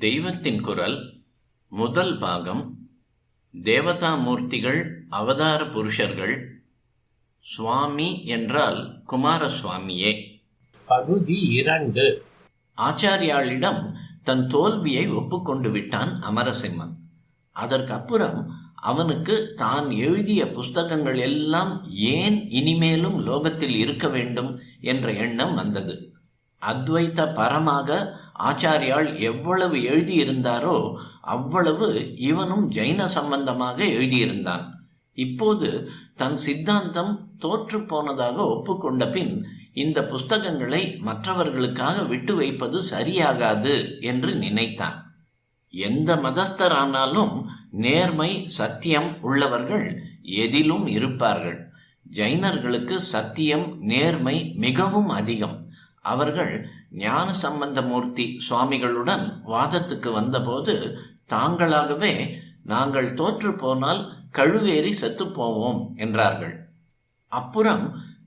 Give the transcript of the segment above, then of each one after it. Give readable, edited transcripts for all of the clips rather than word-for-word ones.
தெய்வத்தின் குரல் முதல் பாகம். தேவதா மூர்த்திகள், அவதார புருஷர்கள். சுவாமி என்றால் குமாரசுவாமியே. பகுதி 2. ஆச்சாரியாளிடம் தன் தோல்வியை ஒப்புக்கொண்டு விட்டான் அமரசிம்மன். அதற்கப்புறம் அவனுக்கு தான் எழுதிய புஸ்தகங்கள் எல்லாம் ஏன் இனிமேலும் லோகத்தில் இருக்க வேண்டும் என்ற எண்ணம் வந்தது. அத்வைத பரமாக ஆச்சாரியால் எவ்வளவு எழுதியிருந்தாரோ அவ்வளவு இவனும் ஜைன சம்பந்தமாக எழுதியிருந்தான். இப்போது தன் சித்தாந்தம் தோற்று போனதாக ஒப்புக்கொண்ட பின் இந்த புஸ்தகங்களை மற்றவர்களுக்காக விட்டு வைப்பது சரியாகாது என்று நினைத்தான். எந்த மதஸ்தரானாலும் நேர்மை, சத்தியம் உள்ளவர்கள் எதிலும் இருப்பார்கள். ஜைனர்களுக்கு சத்தியம், நேர்மை மிகவும் அதிகம். அவர்கள் ஞான சம்பந்தமூர்த்தி சுவாமிகளுடன் வாதத்துக்கு வந்தபோது தாங்களாகவே நாங்கள் தோற்று போனால் கழுவேறி செத்துப்போவோம் என்றார்கள். அப்புறம்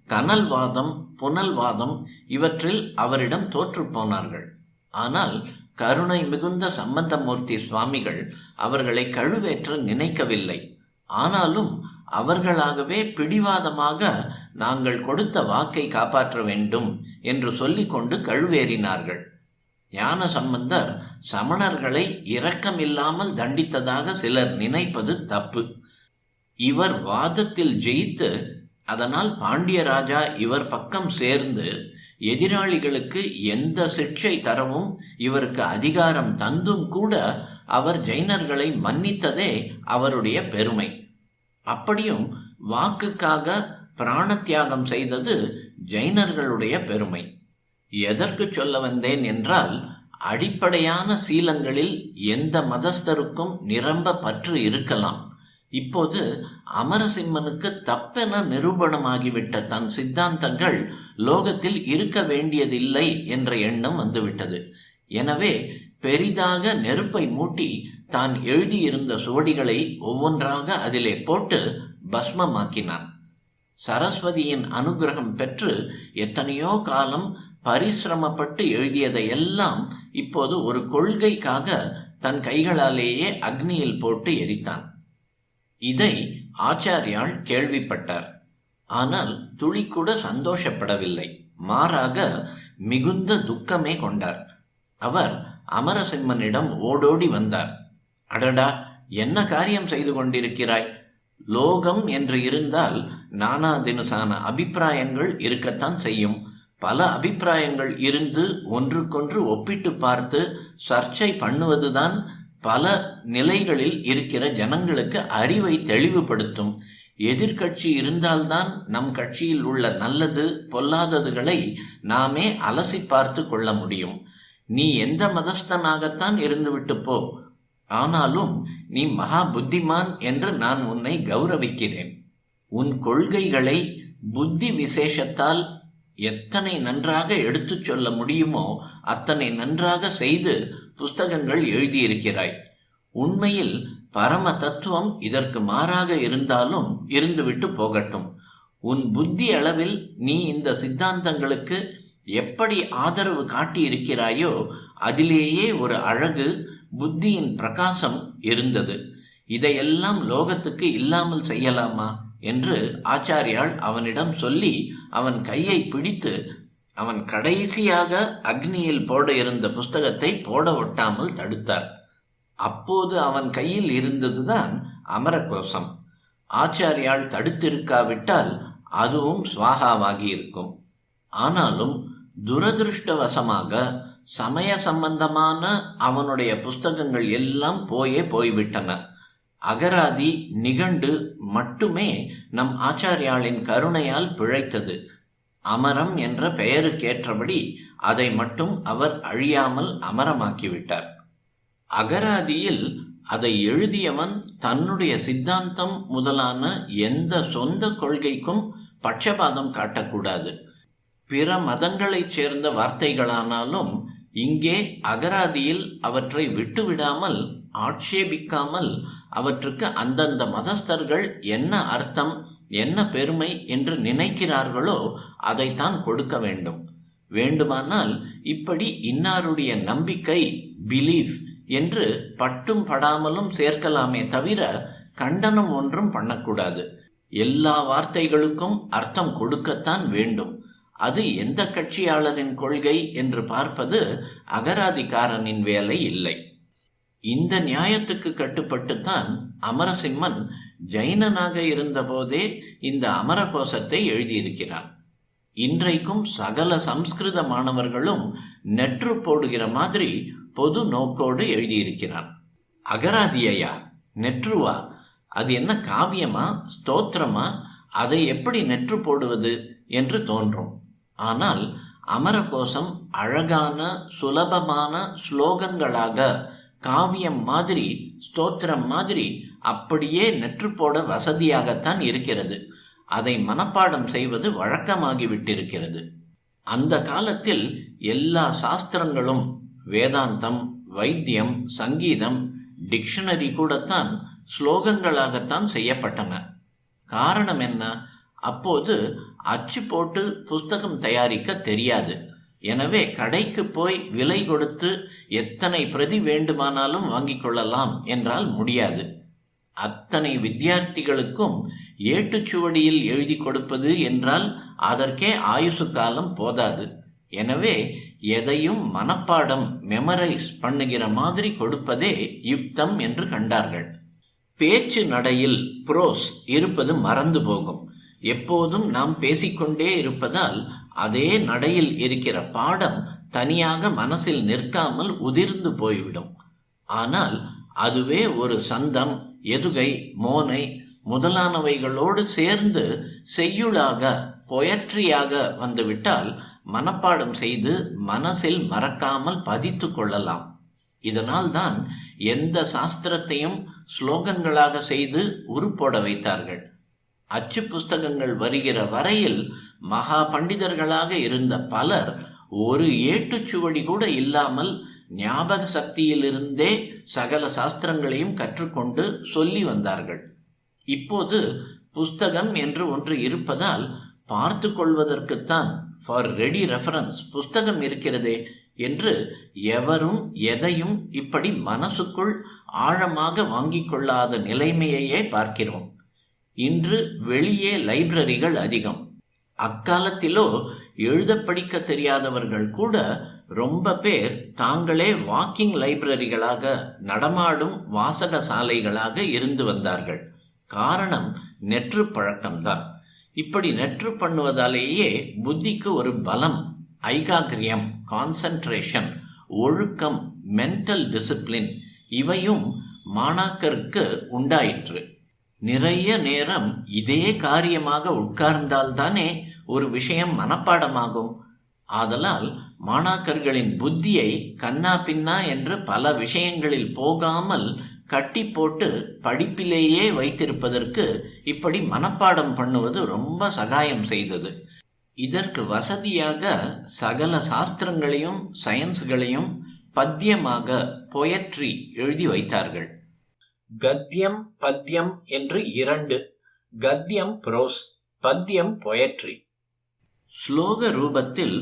கனல்வாதம், புனல்வாதம் இவற்றில் அவரிடம் தோற்று போனார்கள். ஆனால் கருணை மிகுந்த சம்பந்தமூர்த்தி சுவாமிகள் அவர்களை கழுவேற்ற நினைக்கவில்லை. ஆனாலும் அவர்களாகவே பிடிவாதமாக நாங்கள் கொடுத்த வாக்கை காப்பாற்ற வேண்டும் என்று சொல்லிக்கொண்டு கழுவேறினார்கள். ஞான சம்பந்தர் சமணர்களை இரக்கமில்லாமல் தண்டித்ததாக சிலர் நினைப்பது தப்பு. இவர் வாதத்தில் ஜெயித்து அதனால் பாண்டியராஜா இவர் பக்கம் சேர்ந்து எதிராளிகளுக்கு எந்த சிக்ஷை தரவும் இவருக்கு அதிகாரம் தந்தும் கூட அவர் ஜைனர்களை மன்னித்ததே அவருடைய பெருமை. அப்படியும் வாக்குக்காக பிராண தியாகம் செய்தது ஜைனர்களுடைய பெருமை. எதற்கு சொல்ல வந்தேன் என்றால், அடிப்படையான சீலங்களில் எந்த மதஸ்தருக்கும் நிரம்ப பற்று இருக்கலாம். இப்போது அமரசிம்மனுக்கு தப்பென நிரூபணமாகிவிட்ட தன் சித்தாந்தங்கள் லோகத்தில் இருக்க வேண்டியதில்லை என்ற எண்ணம் வந்துவிட்டது. எனவே பெரிதாக நெருப்பை மூட்டி தான் எழுதியிருந்த சுவடிகளை ஒவ்வொன்றாக அதிலே போட்டு பஸ்மமாக்கினான். சரஸ்வதியின் அனுகிரகம் பெற்று எத்தனையோ காலம் பரிசிரமப்பட்டு எழுதியதையெல்லாம் இப்போது ஒரு கொள்கைக்காக தன் கைகளாலேயே அக்னியில் போட்டு எரித்தான். இதை ஆச்சாரியால் கேள்விப்பட்டார். ஆனால் துளிக்கூட சந்தோஷப்படவில்லை. மாறாக மிகுந்த துக்கமே கொண்டார். அவர் அமரசிம்மனிடம் ஓடோடி வந்தார். அடடா, என்ன காரியம் செய்து கொண்டிருக்கிறாய்? லோகம் என்று இருந்தால் நானா தினுசான அபிப்பிராயங்கள் இருக்கத்தான் செய்யும். பல அபிப்பிராயங்கள் இருந்து ஒன்றுக்கொன்று ஒப்பிட்டு பார்த்து சர்ச்சை பண்ணுவதுதான் பல நிலைகளில் இருக்கிற ஜனங்களுக்கு அறிவை தெளிவுபடுத்தும். எதிர்கட்சி இருந்தால்தான் நம் கட்சியில் உள்ள நல்லது பொல்லாததுகளை நாமே அலசி பார்த்து கொள்ள முடியும். நீ எந்த மதஸ்தனாகத்தான் இருந்துவிட்டு போ, ஆனாலும் நீ மகா புத்திமான் என்று நான் உன்னை கௌரவிக்கிறேன். உன் கொள்கைகளை புத்தி விசேஷத்தால் எத்தனை நன்றாக எடுத்துச் சொல்ல முடியுமோ அத்தனை நன்றாக செய்து புஸ்தகங்கள் எழுதியிருக்கிறாய். உண்மையில் பரம தத்துவம் இதற்கு மாறாக இருந்தாலும் இருந்துவிட்டு போகட்டும். உன் புத்தி அளவில் நீ இந்த சித்தாந்தங்களுக்கு எப்படி ஆதரவு காட்டியிருக்கிறாயோ அதிலேயே ஒரு அழகு, புத்தியின் பிரகாசம் இருந்தது. இதையெல்லாம் லோகத்துக்கு இல்லாமல் செய்யலாமா என்று ஆச்சாரியால் அவனிடம் சொல்லி அவன் கையை பிடித்து அவன் கடைசியாக அக்னியில் போட இருந்த புஸ்தகத்தை போட ஒட்டாமல் தடுத்தார். அப்போது அவன் கையில் இருந்ததுதான் அமரகோசம். ஆச்சாரியால் தடுத்திருக்காவிட்டால் அதுவும் சுவாகாவாகி இருக்கும். ஆனாலும் துரதிருஷ்டவசமாக சமய சம்பந்தமான அவனுடைய புஸ்தகங்கள் எல்லாம் போய்விட்டன. அகராதி, நிகண்டு மட்டுமே நம் ஆச்சாரியாளின் கருணையால் பிழைத்தது. அமரம் என்ற பெயருக்கேற்றபடி அதை மட்டும் அவர் அழியாமல் அமரமாக்கிவிட்டார். அகராதியில் அதை எழுதியவன் தன்னுடைய சித்தாந்தம் முதலான எந்த சொந்த கொள்கைக்கும் பட்சபாதம் காட்டக்கூடாது. பிற மதங்களைச் சேர்ந்த வார்த்தைகளானாலும் இங்கே அகராதியில் அவற்றை விட்டுவிடாமல், ஆட்சேபிக்காமல் அவற்றுக்கு அந்தந்த மதஸ்தர்கள் என்ன அர்த்தம், என்ன பெருமை என்று நினைக்கிறார்களோ அதைத்தான் கொடுக்க வேண்டும். வேண்டுமானால் இப்படி இன்னாருடைய நம்பிக்கை, பிலீஃப் என்று பட்டும் படாமலும் சேர்க்கலாமே தவிர கண்டனம் ஒன்றும் பண்ணக்கூடாது. எல்லா வார்த்தைகளுக்கும் அர்த்தம் கொடுக்கத்தான் வேண்டும். அது எந்த கட்சியாளரின் கொள்கை என்று பார்ப்பது அகராதிக்காரனின் வேலை இல்லை. இந்த நியாயத்துக்கு கட்டுப்பட்டுத்தான் அமரசிம்மன் ஜைனனாக இருந்தபோதே இந்த அமரகோசத்தை எழுதியிருக்கிறான். இன்றைக்கும் சகல சம்ஸ்கிருத மாணவர்களும் நெற்று போடுகிற மாதிரி பொது நோக்கோடு எழுதியிருக்கிறான். அகராதியா, நெற்றுவா? அது என்ன காவியமா, ஸ்தோத்திரமா? அதை எப்படி நெற்று போடுவது என்று தோன்றும். ஆனால் அமரகோசம் அழகான சுலபமான ஸ்லோகங்களாக, காவியம் மாதிரி, ஸ்தோத்திரம் மாதிரி அப்படியே நெற்று போட வசதியாகத்தான் இருக்கிறது. அதை மனப்பாடம் செய்வது வழக்கமாகிவிட்டிருக்கிறது. அந்த காலத்தில் எல்லா சாஸ்திரங்களும், வேதாந்தம், வைத்தியம், சங்கீதம், டிக்ஷனரி கூடத்தான் ஸ்லோகங்களாகத்தான் செய்யப்பட்டன. காரணம் என்ன? அப்போது அச்சு போட்டு புஸ்தகம் தயாரிக்க தெரியாது. எனவே கடைக்கு போய் விலை கொடுத்து எத்தனை பிரதி வேண்டுமானாலும் வாங்கிக் கொள்ளலாம் என்றால் முடியாது. அத்தனை வித்தியார்த்திகளுக்கும் ஏட்டுச்சுவடியில் எழுதி கொடுப்பது என்றால் அதற்கே ஆயுசு காலம் போதாது. எனவே எதையும் மனப்பாடம், மெமரைஸ் பண்ணுகிற மாதிரி கொடுப்பதே யுக்தம் என்று கண்டார்கள். பேச்சு நடையில் புரோஸ் இருப்பது மறந்து போகும். எப்போதும் நாம் பேசிக்கொண்டே இருப்பதால் அதே நடையில் இருக்கிற பாடம் தனியாக மனசில் நிற்காமல் உதிர்ந்து போய்விடும். ஆனால் அதுவே ஒரு சந்தம், எதுகை, மோனை முதலானவைகளோடு சேர்ந்து செய்யுளாக, பொயட்ரியாக வந்துவிட்டால் மனப்பாடம் செய்து மனசில் மறக்காமல் பதித்து கொள்ளலாம். இதனால் தான் எந்த சாஸ்திரத்தையும் ஸ்லோகங்களாக செய்து உருப்போட வைத்தார்கள். அச்சு புஸ்தகங்கள் வருகிற வரையில் மகா பண்டிதர்களாக இருந்த பலர் ஒரு ஏட்டுச்சுவடி கூட இல்லாமல் ஞாபக சக்தியிலிருந்தே சகல சாஸ்திரங்களையும் கற்றுக்கொண்டு சொல்லி வந்தார்கள். இப்போது புஸ்தகம் என்று ஒன்று இருப்பதால் பார்த்து கொள்வதற்குத்தான் ஃபார் ரெடி ரெஃபரன்ஸ் புஸ்தகம் இருக்கிறதே என்று எவரும் எதையும் இப்படி மனசுக்குள் ஆழமாக வாங்கிக் கொள்ளாத நிலைமையையே பார்க்கிறோம். இன்று வெளியே லைப்ரரிகள் அதிகம். அக்காலத்திலோ எழுத படிக்க தெரியாதவர்கள் கூட ரொம்ப பேர் தாங்களே வாக்கிங் லைப்ரரிகளாக, நடமாடும் வாசக சாலைகளாக இருந்து வந்தார்கள். காரணம் நெற்று பழக்கம்தான். இப்படி நெற்று பண்ணுவதாலேயே புத்திக்கு ஒரு பலம், ஐகாகிரியம், கான்சன்ட்ரேஷன், ஒழுக்கம், மென்டல் டிசிப்ளின் இவையும் மாணாக்கருக்கு உண்டாயிற்று. நிறைய நேரம் இதே காரியமாக உட்கார்ந்தால்தானே ஒரு விஷயம் மனப்பாடமாகும். ஆதலால் மாணாக்கர்களின் புத்தியை கண்ணா பின்னா என்று பல விஷயங்களில் போகாமல் கட்டி போட்டு படிப்பிலேயே வைத்திருப்பதற்கு இப்படி மனப்பாடம் பண்ணுவது ரொம்ப சகாயம் செய்தது. இதற்கு வசதியாக சகல சாஸ்திரங்களையும் சயின்ஸ்களையும் பத்தியமாக, பொயட்ரி எழுதி வைத்தார்கள். கத்தியம், பத்தியம் என்று இரண்டு. கத்தியம் புரோஸ், பத்தியம் பொயட்ரி. ஸ்லோக ரூபத்தில்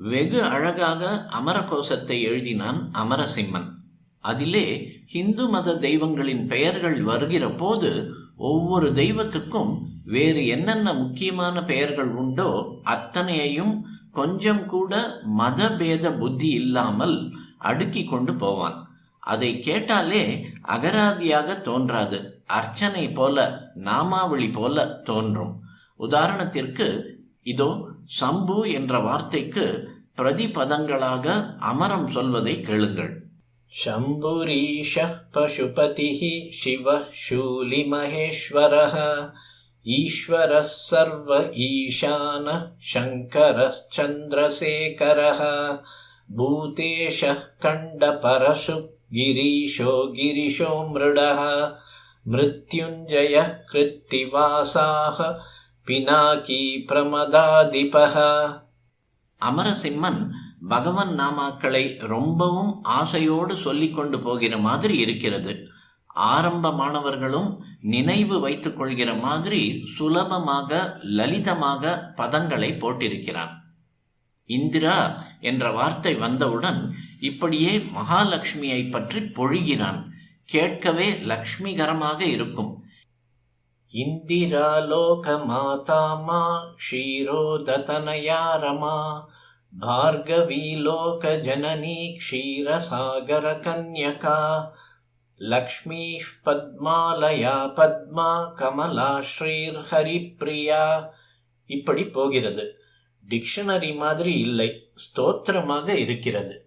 வெகு அழகாக அமரகோசத்தை எழுதினான் அமரசிம்மன். அதிலே இந்து மத தெய்வங்களின் பெயர்கள் வருகிற போது ஒவ்வொரு தெய்வத்துக்கும் வேறு என்னென்ன முக்கியமான பெயர்கள் உண்டோ அத்தனையையும் கொஞ்சம் கூட மதபேத புத்தி இல்லாமல் அடுக்கி கொண்டு போவான். அதை கேட்டாலே அகராதியாக தோன்றாது, அர்ச்சனை போல, நாமாவளி போல தோன்றும். உதாரணத்திற்கு இதோ சம்பு என்ற வார்த்தைக்கு பிரதிபதங்களாக அமரம் சொல்வதை கேளுங்கள். சம்புரீஷ பசுபதிஹி சிவ சூலி மகேஸ்வரஹ ஈஸ்வரः சர்வ ஈசானः சங்கரः சந்திரசேகரः பூதேஷः கண்டபரசு கிரீஷோ கிரிஷோ மிருடः மிருத்யுஞ்சயः கிருத்திவாசாः பினாகி பிரமதாதிபः. அமரசிம்மன் பகவன் நாமாக்களை ரொம்பவும் ஆசையோடு சொல்லிக் கொண்டு போகிற மாதிரி இருக்கிறது. ஆரம்ப மாணவர்களும் நினைவு வைத்துக் கொள்கிற மாதிரி சுலபமாக, லலிதமாக பதங்களை போட்டிருக்கிறான். இந்திரா என்ற வார்த்தை வந்தவுடன் இப்படியே மகாலட்சுமியை பற்றி பொழிகிறான். கேட்கவே லக்ஷ்மிகரமாக இருக்கும். இந்திராலோக மாதாமா க்ஷீரோததனயா ரமா பார்கவீலோக ஜனனி க்ஷீரசாகர கன்யகா லக்ஷ்மீ பத்மாலயா பத்மா கமலா ஸ்ரீர் ஹரிப்ரியா. இப்படி போகிறது. டிக்ஷனரி மாதிரி இல்லை, ஸ்தோத்திரமாக இருக்கிறது.